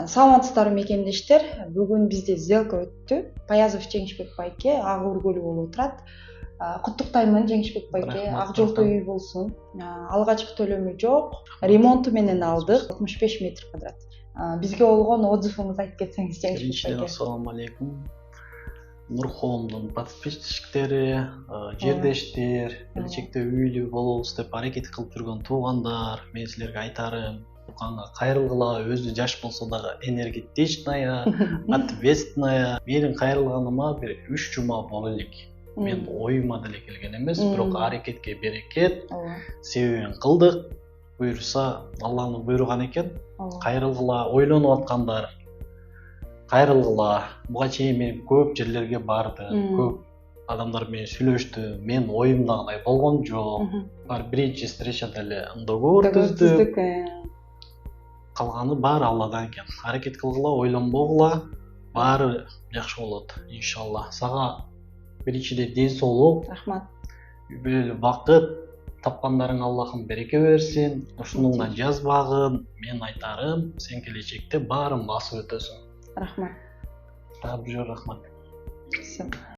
Саламатсыздарбы мекендештер. Бүгүн бизде сделка өттү. Паязов Жеңишбек байке ак өргөлү болуп турат. Куттуктаймын Жеңишбек байке. Ак жолтоо үй болсун. Алгачкы төлөмү жок. Ремонту менен алдык. 65 метр квадрат. Бизге болгон отзывыңызды айтып кетсеңиз Жеңишбек Биринчиден байке. ассалому алейкум. Нурхоомдун подписчиктери, жердештер, келечекте үйлүү болобуз деп аракет кылып жүргөн туугандар, мен силерге айтарым, тууганга кайрылгыла, өзү жаш болсо дагы энергетичная, ответственная. Менин кайрылганыма бир 3 жума боло элек. Мен оюма деле келген эмес, бирок аракетке берекет. Себебин кылдык. Буюрса, Алланын буйруган экен. Кайрылгыла, ойлонуп аткандар кайрылгыла. Буга чейин мен көп жерлерге бардым, көп адамдар менен сүйлөштүм. Мен оюмдагыдай болгон жок. Биринчи встречада эле договор түздүк. Калганы баары Алладан экен. Аракет кылгыла, ойлонбогула, баары жакшы болот, иншалла. Сага биринчиден ден соолук, Рахмат. бир бакыт тапкандарың Аллахым береке берсин. Ушунуңдан жазбагын. Мен айтарым, сен келечекте баарын басып өтөсүң. Рахмат. Рахмат.